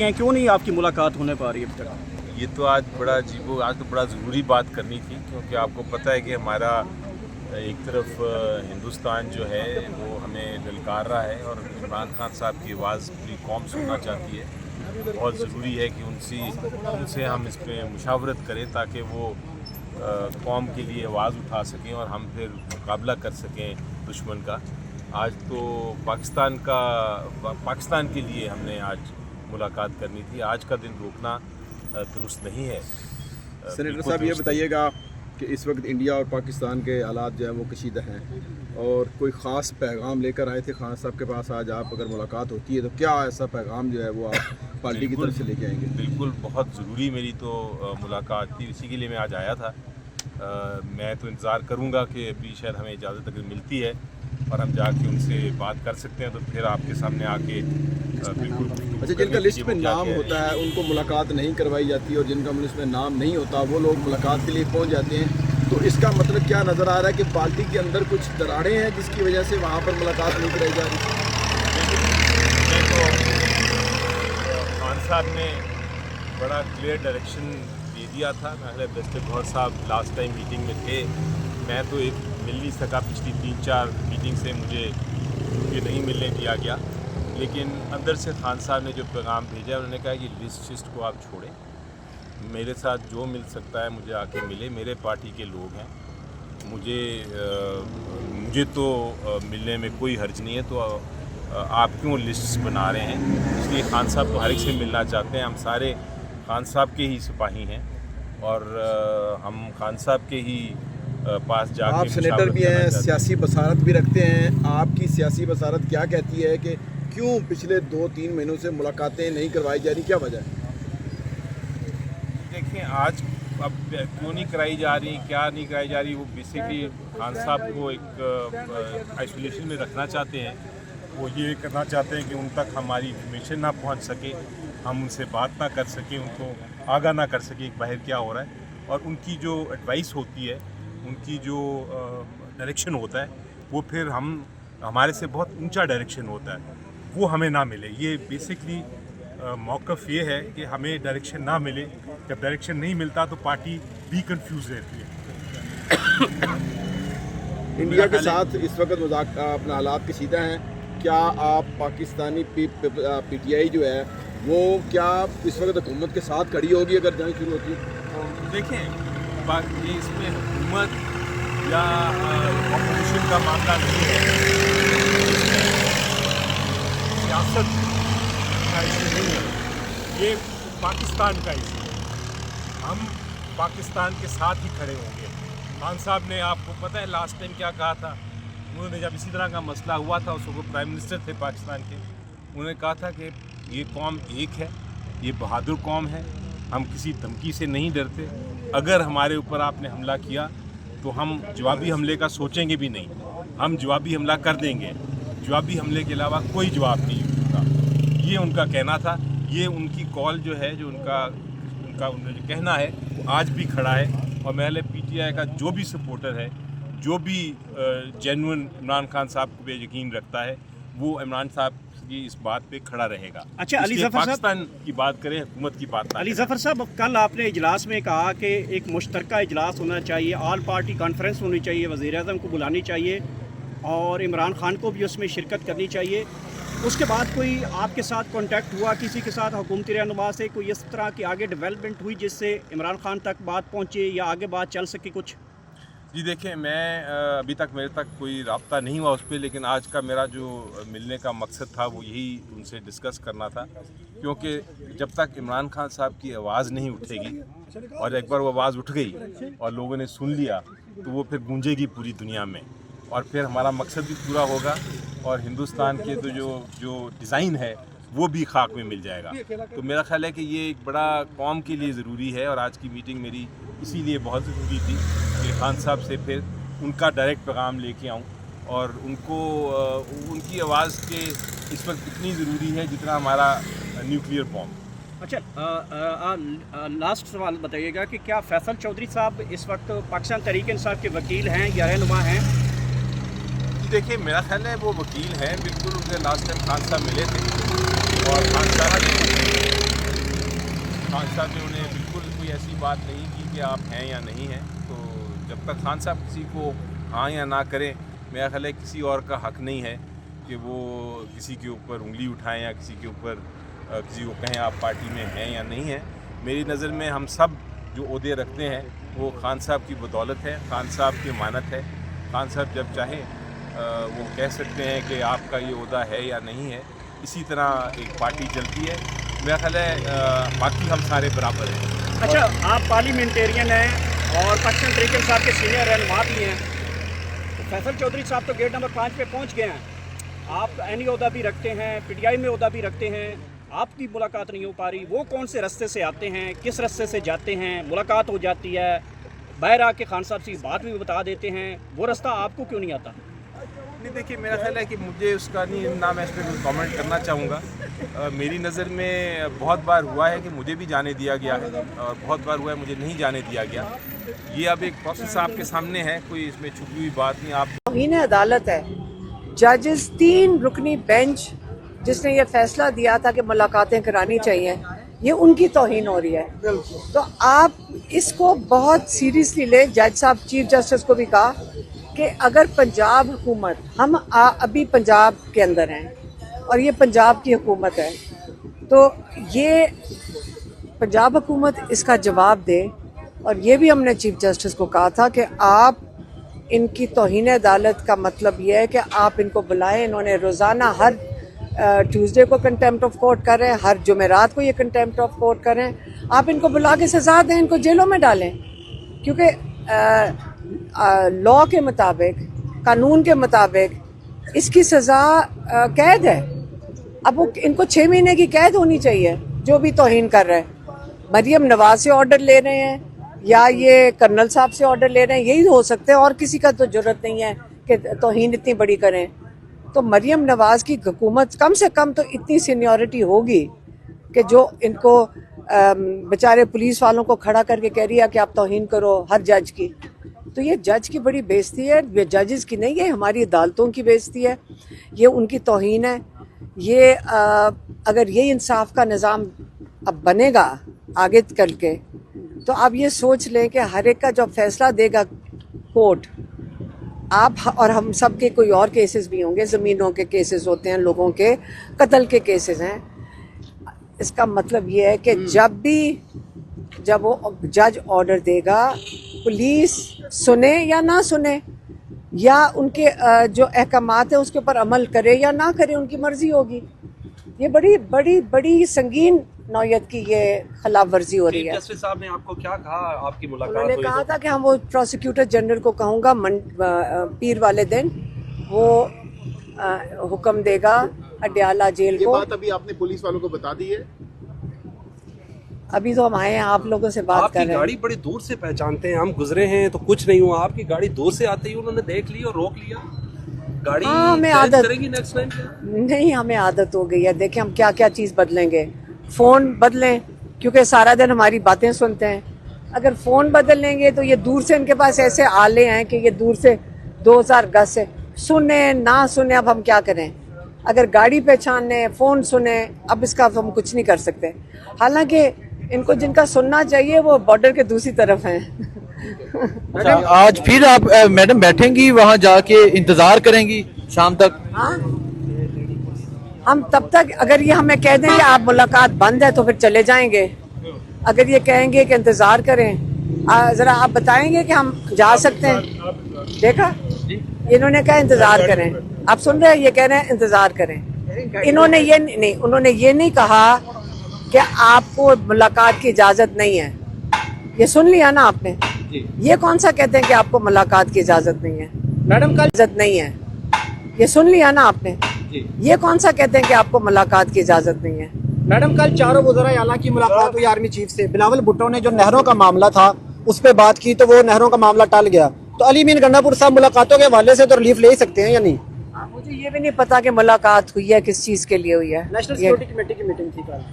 बाकी हैं, क्यों नहीं आपकी मुलाकात होने पा रही है अभी तक? ये तो आज तो बड़ा ज़रूरी बात करनी थी, क्योंकि आपको पता है कि हमारा एक तरफ हिंदुस्तान जो है वो हमें ललकार रहा है और इमरान खान साहब की आवाज़ पूरी कौम सुनना चाहती है। बहुत ज़रूरी है कि उनसे हम इस पर मुशावरत करें ताकि वो कौम के लिए आवाज़ उठा सकें और हम फिर मुकाबला कर सकें दुश्मन का। आज तो पाकिस्तान के लिए हमने आज मुलाकात करनी थी। आज का दिन रोकना दुरुस्त नहीं है। सेनेटर साहब, ये बताइएगा कि इस वक्त इंडिया और पाकिस्तान के हालात जो है वो कशीदा हैं और कोई ख़ास पैगाम लेकर आए थे खान साहब के पास। आज आप अगर मुलाकात होती है तो क्या ऐसा पैगाम जो है वो आप पार्टी की तरफ से लेके आएंगे? बिल्कुल, बहुत ज़रूरी मेरी तो मुलाकात थी, इसी के लिए मैं आज आया था। मैं तो इंतज़ार करूंगा कि अभी शायद हमें इजाज़त अगर मिलती है और हम जाके उनसे बात कर सकते हैं तो फिर आपके सामने आके बिल्कुल। अच्छा, जिनका लिस्ट में नाम होता है उनको मुलाकात नहीं करवाई जाती और जिनका लिस्ट में नाम नहीं होता वो लोग मुलाकात के लिए पहुंच जाते हैं, तो इसका मतलब क्या नज़र आ रहा है कि पार्टी के अंदर कुछ दरारें हैं जिसकी वजह से वहाँ पर मुलाकात नहीं कराई जा रही? खान साहब ने बड़ा क्लियर डायरेक्शन दे दिया था। मैं बेस्ट गौहर साहब लास्ट टाइम मीटिंग में थे, मैं तो एक मिल नहीं सका। पिछली 3-4 मीटिंग से मुझे ये नहीं मिलने दिया गया, लेकिन अंदर से खान साहब ने जो पैगाम भेजा उन्होंने कहा कि लिस्ट को आप छोड़ें, मेरे साथ जो मिल सकता है मुझे आके मिले, मेरे पार्टी के लोग हैं, मुझे तो मिलने में कोई हर्ज नहीं है, तो आप क्यों लिस्ट बना रहे हैं? इसलिए खान साहब तो हर एक से मिलना चाहते हैं। हम सारे खान साहब के ही सिपाही हैं और हम खान साहब के ही पास जाके। आप सेनेटर भी हैं, सियासी बसारत भी रखते हैं, आपकी सियासी बसारत क्या कहती है कि क्यों पिछले 2-3 महीनों से मुलाकातें नहीं करवाई जा रही, क्या वजह है? देखें, आज अब क्यों नहीं कराई जा रही, क्या नहीं कराई जा रही, वो बेसिकली खान साहब को एक आइसोलेशन में रखना चाहते हैं। वो ये करना चाहते हैं कि उन तक हमारी इन्फॉर्मेशन ना पहुंच सके, हम उनसे बात ना कर सकें, उनको आगाह ना कर सकें कि बाहर क्या हो रहा है। और उनकी जो एडवाइस होती है, उनकी जो डायरेक्शन होता है, वो फिर हमारे से बहुत ऊंचा डायरेक्शन होता है, वो हमें ना मिले। ये बेसिकली मौक़िफ़ ये है कि हमें डायरेक्शन ना मिले। जब डायरेक्शन नहीं मिलता तो पार्टी भी कंफ्यूज रहती है। इंडिया के साथ इस वक्त अपना हालात कशीदा हैं, क्या आप पाकिस्तानी पीटीआई जो है वो क्या इस वक्त हुकूमत के साथ खड़ी होगी अगर जंग शुरू होती है? देखें, ये इसमें हुकूमत या ऑपोजिशन का मामला नहीं है, सियासत का इशू नहीं है, ये पाकिस्तान का इशू है। हम पाकिस्तान के साथ ही खड़े होंगे। खान साहब ने, आपको पता है लास्ट टाइम क्या कहा था? उन्होंने जब इसी तरह का मसला हुआ था, उस वक्त प्राइम मिनिस्टर थे पाकिस्तान के, उन्होंने कहा था कि ये कौम एक है, ये बहादुर कौम है, हम किसी धमकी से नहीं डरते। अगर हमारे ऊपर आपने हमला किया तो हम जवाबी हमले का सोचेंगे भी नहीं, हम जवाबी हमला कर देंगे। जवाबी हमले के अलावा कोई जवाब नहीं होगा। ये उनका कहना था, ये उनकी कॉल जो है, जो उनका जो कहना है वो आज भी खड़ा है। और मैं पीटीआई का जो भी सपोर्टर है, जो भी जेन्युइन इमरान खान साहब को पे यकीन रखता है, वो इमरान साहब की इस बात पे खड़ा रहेगा। अच्छा, अली ज़फ़र साहब, पाकिस्तान की बात करें, हुकूमत की बात ना। अली ज़फ़र साहब, कल आपने इजलास में कहा कि एक मुश्तरका इजलास होना चाहिए, ऑल पार्टी कॉन्फ्रेंस होनी चाहिए, वज़ीर-ए-आज़म को बुलानी चाहिए और इमरान खान को भी उसमें शिरकत करनी चाहिए। उसके बाद कोई आपके साथ कांटेक्ट हुआ किसी के साथ, हुकूमती रहनुमा से, कोई इस तरह की आगे डेवलपमेंट हुई जिससे इमरान खान तक बात पहुँचे या आगे बात चल सके कुछ? जी देखें, मैं अभी तक मेरे तक कोई रब्ता नहीं हुआ उस पर, लेकिन आज का मेरा जो मिलने का मकसद था वो यही उनसे डिस्कस करना था, क्योंकि जब तक इमरान खान साहब की आवाज़ नहीं उठेगी और एक बार वो आवाज़ उठ गई और लोगों ने सुन लिया तो वो फिर गूंजेगी पूरी दुनिया में और फिर हमारा मकसद भी पूरा होगा और हिंदुस्तान के तो जो डिज़ाइन है वो भी खाक में मिल जाएगा। तो मेरा ख्याल है कि ये एक बड़ा कौम के लिए ज़रूरी है और आज की मीटिंग मेरी इसीलिए बहुत ज़रूरी थी कि खान साहब से फिर उनका डायरेक्ट पैगाम लेके आऊँ और उनको उनकी आवाज़ के इस वक्त इतनी ज़रूरी है जितना हमारा न्यूक्लियर बॉम्ब। अच्छा, लास्ट सवाल बताइएगा कि क्या फैसल चौधरी साहब इस वक्त पाकिस्तान तहरीक-ए-इंसाफ के वकील हैं या रहनुमा हैं? देखिए, मेरा ख्याल है वो वकील हैं, बिल्कुल। उनसे लास्ट टाइम खान साहब मिले थे और खान साहब ने साहब ने उन्हें बिल्कुल कोई ऐसी बात नहीं की कि आप हैं या नहीं हैं। तो जब तक खान साहब किसी को हाँ या ना करें, मेरा ख्याल है किसी और का हक नहीं है कि वो किसी के ऊपर उंगली उठाएं या किसी के ऊपर किसी को कहें आप पार्टी में हैं या नहीं हैं। मेरी नज़र में हम सब जो ओहदे रखते हैं वो खान साहब की बदौलत है, खान साहब की मानत है। खान साहब जब चाहें वो कह सकते हैं कि आपका ये ओहदा है या नहीं है। इसी तरह एक पार्टी चलती है। मेरा ख्याल है बाकी हम सारे बराबर हैं। अच्छा, आप पार्लियामेंटेरियन हैं और पाकिस्तान तहरीक साहब के सीनियर रहनुमा भी हैं। तो फैसल चौधरी साहब तो गेट नंबर 5 पे पहुंच गए हैं। आप एनी ओहदा भी रखते हैं, पीटीआई में ओहदा भी रखते हैं, आपकी मुलाकात नहीं हो पा रही। वो कौन से रास्ते से आते हैं, किस रास्ते से जाते हैं, मुलाकात हो जाती है, बाहर आके खान साहब से बात भी बता देते हैं, वो रास्ता आपको क्यों नहीं आता? नहीं, देखिए मेरा ख्याल है कि मुझे उसका नहीं ना मैं इस पर कोई कमेंट करना चाहूँगा। मेरी नज़र में बहुत बार हुआ है कि मुझे भी जाने दिया गया है और बहुत बार हुआ है मुझे नहीं जाने दिया गया। ये अब एक प्रोसेस आपके सामने है, कोई इसमें छुपी हुई बात नहीं। आप तौहीन अदालत है। जजेस 3 रुकनी बेंच जिसने ये फैसला दिया था कि मुलाकातें करानी चाहिए, ये उनकी तौहीन हो रही है। तो आप इसको बहुत सीरियसली ले। जज साहब चीफ जस्टिस को भी कहा कि अगर पंजाब हुकूमत, हम अभी पंजाब के अंदर हैं और ये पंजाब की हुकूमत है, तो ये पंजाब हुकूमत इसका जवाब दे। और ये भी हमने चीफ जस्टिस को कहा था कि आप इनकी तौहीन अदालत का मतलब ये है कि आप इनको बुलाएं। इन्होंने रोज़ाना हर ट्यूसडे को कंटेम्प्ट ऑफ कोर्ट कर रहे हैं, हर जुमेरात को ये कंटेम्प्ट ऑफ कोर्ट कर रहे हैं। आप इनको बुला के सज़ा दें, इनको जेलों में डालें, क्योंकि लॉ के मुताबिक, कानून के मुताबिक इसकी सज़ा कैद है। अब वो इनको 6 महीने की कैद होनी चाहिए जो भी तौहीन कर रहे हैं। मरियम नवाज से ऑर्डर ले रहे हैं या ये कर्नल साहब से ऑर्डर ले रहे हैं, यही हो सकते हैं, और किसी का तो जरूरत नहीं है कि तौहीन इतनी बड़ी करें। तो मरियम नवाज की हुकूमत कम से कम तो इतनी सीनियरिटी होगी कि जो इनको बेचारे पुलिस वालों को खड़ा करके कह रही है कि आप तौहीन करो हर जज की। तो ये जज की बड़ी बेइज्जती है, ये जजेस की नहीं है, हमारी अदालतों की बेइज्जती है, ये उनकी तौहीन है। ये अगर ये इंसाफ का निज़ाम अब बनेगा आगे चल के, तो आप ये सोच लें कि हर एक का जब फैसला देगा कोर्ट, आप और हम सब के कोई और केसेस भी होंगे, ज़मीनों के केसेस होते हैं, लोगों के कत्ल के केसेस हैं। इसका मतलब ये है कि जब वो जज ऑर्डर देगा, पुलिस सुने या ना सुने, या उनके जो अहकामात है उसके ऊपर अमल करे या ना करे, उनकी मर्जी होगी। ये बड़ी बड़ी बड़ी संगीन नौयत की ये खिलाफ वर्जी हो रही है। जस्टिस साहब ने आपको क्या कहा? आपकी मुलाकात उन्होंने हुई कहा था कि हम वो प्रोसिक्यूटर जनरल को कहूँगा पीर वाले दिन वो हुक्म देगा अडयाला जेल को। ये बात अभी आपने पुलिस वालों को बता दी है? अभी तो हम आए हैं, आप लोगों से बात कर रहे हैं। आपकी गाड़ी बड़ी दूर से पहचानते हैं, हम गुजरे हैं तो कुछ नहीं हुआ। आपकी गाड़ी दूर से आते ही उन्होंने देख ली और रोक लिया। गाड़ी हमें आदत करेंगी नेक्स्ट टाइम क्या? नहीं, हमें आदत हो गई है। देखिए हम क्या क्या चीज़ बदलेंगे। फ़ोन बदलें, क्योंकि सारा दिन हमारी बातें सुनते हैं। अगर फ़ोन बदल लेंगे तो ये दूर से इनके पास ऐसे आले हैं कि ये दूर से 2000 गज से सुने ना सुने। अब हम क्या करें? अगर गाड़ी पहचानने, फ़ोन सुने, अब इसका हम कुछ नहीं कर सकते। हालांकि इनको जिनका सुनना चाहिए वो बॉर्डर के दूसरी तरफ हैं। अच्छा, आज फिर आप मैडम बैठेंगी वहाँ जाके, इंतजार करेंगी शाम तक? हाँ, हम तब तक, अगर ये हमें कह दें कि आप मुलाकात बंद है तो फिर चले जाएंगे। अगर ये कहेंगे कि इंतजार करें, जरा आप बताएंगे कि हम जा सकते हैं। देखा, इन्होंने कहा इंतजार करें, आप सुन रहे हैं, ये कह रहे हैं इंतजार करें। इन्होंने ये नहीं कहा कि आपको मुलाकात की इजाजत नहीं है। ये सुन लिया ना आपने? ये कौन सा कहते हैं कि आपको मुलाकात की इजाजत नहीं है? मैडम कल इजाजत नहीं है, ये सुन लिया ना आपने? ये कौन सा कहते हैं कि आपको मुलाकात की इजाजत नहीं है? मैडम कल चारों वज़राए आला की मुलाकात हुई आर्मी चीफ से। बिलावल भुट्टो ने जो नहरों का मामला था उस पर बात की तो वो नहरों का मामला टल गया। तो अली मीन गंडापुर साहब मुलाकातों के हवाले से तो रिलीफ ले ही सकते हैं या नहीं? मुझे ये भी नहीं पता कि मुलाकात हुई है, किस चीज़ के लिए हुई है। नेशनल सिक्योरिटी कमेटी की मीटिंग थी कल,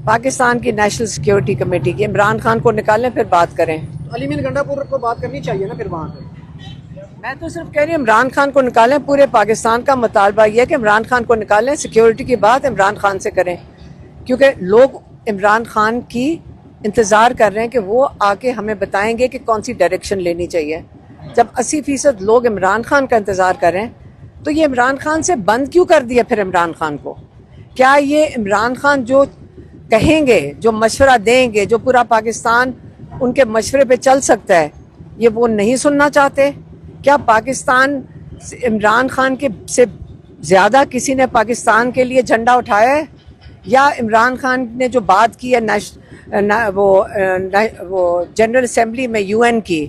पाकिस्तान की नेशनल सिक्योरिटी कमेटी की। इमरान खान को निकालें फिर बात करें। अली मीन गंडापुर को बात करनी चाहिए ना फिर वहाँ पे। मैं तो सिर्फ कह रही हूँ इमरान खान को निकालें। पूरे पाकिस्तान का मुतालबा ये है कि इमरान खान को निकालें, सिक्योरिटी की बात इमरान खान से करें, क्योंकि लोग इमरान खान की इंतज़ार कर रहे हैं कि वो आके हमें बताएंगे कि कौन सी डायरेक्शन लेनी चाहिए। जब 80% लोग इमरान खान का इंतज़ार कर रहे हैं तो ये इमरान खान से बंद क्यों कर दिया फिर इमरान खान को? क्या ये इमरान खान जो कहेंगे, जो मशवरा देंगे, जो पूरा पाकिस्तान उनके मशवरे पे चल सकता है, ये वो नहीं सुनना चाहते? क्या पाकिस्तान इमरान खान के से ज़्यादा किसी ने पाकिस्तान के लिए झंडा उठाया है? या इमरान खान ने जो बात की है वो जनरल असेंबली में यूएन की,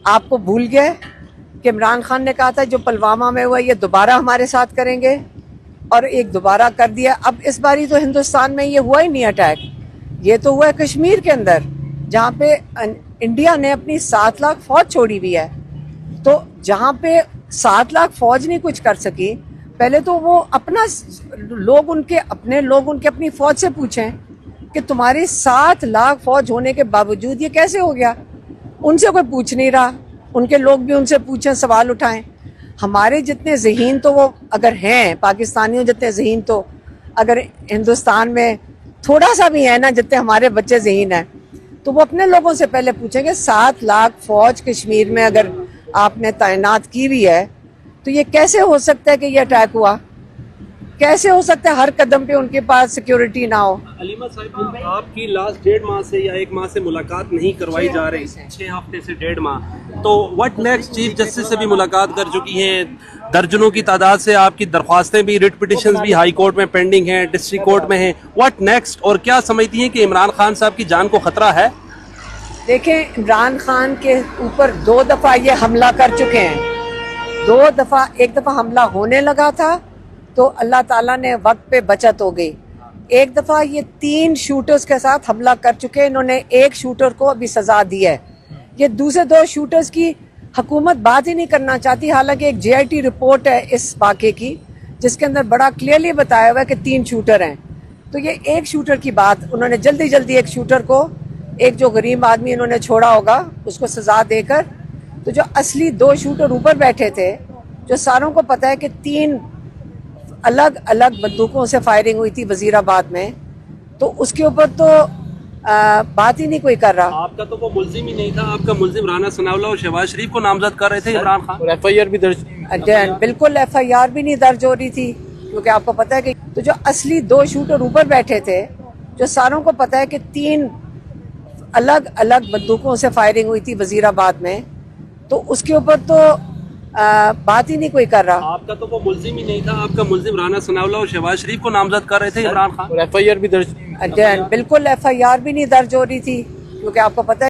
आपको भूल गए कि इमरान खान ने कहा था जो पुलवामा में हुआ ये दोबारा हमारे साथ करेंगे, और एक दोबारा कर दिया। अब इस बारी तो हिंदुस्तान में ये हुआ ही नहीं अटैक, ये तो हुआ है कश्मीर के अंदर, जहाँ पे इंडिया ने अपनी 7 लाख फौज छोड़ी हुई है। तो जहाँ पे 7 लाख फौज नहीं कुछ कर सकी, पहले तो वो अपना लोग उनके अपनी फौज से पूछें कि तुम्हारी 7 लाख फौज होने के बावजूद ये कैसे हो गया। उनसे कोई पूछ नहीं रहा, उनके लोग भी उनसे पूछें, सवाल उठाएं। हमारे जितने ज़हीन तो वो अगर हैं, पाकिस्तानियों जितने ज़हीन तो अगर हिंदुस्तान में थोड़ा सा भी है ना, जितने हमारे बच्चे ज़हीन हैं, तो वो अपने लोगों से पहले पूछेंगे 7 लाख फौज कश्मीर में अगर आपने तैनात की हुई है तो ये कैसे हो सकता है कि ये अटैक हुआ? कैसे हो सकता है हर कदम पे उनके पास सिक्योरिटी ना हो? अलीमा साहिब, आपकी लास्ट 1.5 माह से या 1 माह से मुलाकात नहीं करवाई जा रही, 6 हफ्ते से 1.5 माह, तो व्हाट नेक्स्ट? चीफ जस्टिस से भी मुलाकात कर चुकी हैं, दर्जनों की तादाद से आपकी दरख्वास्तें भी, रिट पिटिशंस भी हाई कोर्ट में पेंडिंग हैं, डिस्ट्रिक्ट कोर्ट में हैं, व्हाट नेक्स्ट? और क्या समझती हैं कि इमरान खान साहब की जान को खतरा है? देखें, इमरान खान के ऊपर 2 दफ़ा ये हमला कर चुके हैं। 2 दफ़ा, एक दफ़ा हमला होने लगा था तो अल्लाह ताला ने वक्त पे बचत हो गई। एक दफ़ा ये 3 शूटर्स के साथ हमला कर चुके हैं, इन्होंने एक शूटर को अभी सज़ा दी है। ये दूसरे 2 शूटर्स की हुकूमत बात ही नहीं करना चाहती, हालांकि एक JIT रिपोर्ट है इस वाक़े की जिसके अंदर बड़ा क्लियरली बताया हुआ है कि 3 शूटर हैं। तो ये एक शूटर की बात उन्होंने जल्दी जल्दी, एक शूटर को, एक जो गरीब आदमी इन्होंने छोड़ा होगा उसको सज़ा देकर, तो जो असली 2 शूटर ऊपर बैठे थे, जो सारों को पता है कि 3 अलग अलग बंदूकों से फायरिंग हुई थी वजीराबाद में, तो उसके ऊपर तो बात ही नहीं कोई कर रहा। आपका तो वो मुल्जिम ही नहीं था, आपका मुल्जिम राना सनाउल्लाह और शहबाज शरीफ को नामजद कर रहे थे इमरान खान, और FIR भी दर्ज, बिल्कुल FIR भी नहीं दर्ज हो रही थी, क्योंकि आपको पता है कि तो जो असली 2 शूटर ऊपर बैठे थे, जो सारों को पता है कि 3 अलग अलग बंदूकों से फायरिंग हुई थी वजीराबाद में, तो उसके ऊपर तो बात ही नहीं कोई कर रहा। आपका तो वो मुल्जिम ही नहीं था, आपका मुल्जिम राना सनाउल्लाह और शहबाज शरीफ को नामजद कर रहे थे इमरान खान, और FIR भी दर्ज, बिल्कुल FIR भी नहीं दर्ज हो रही थी, क्योंकि आपको पता है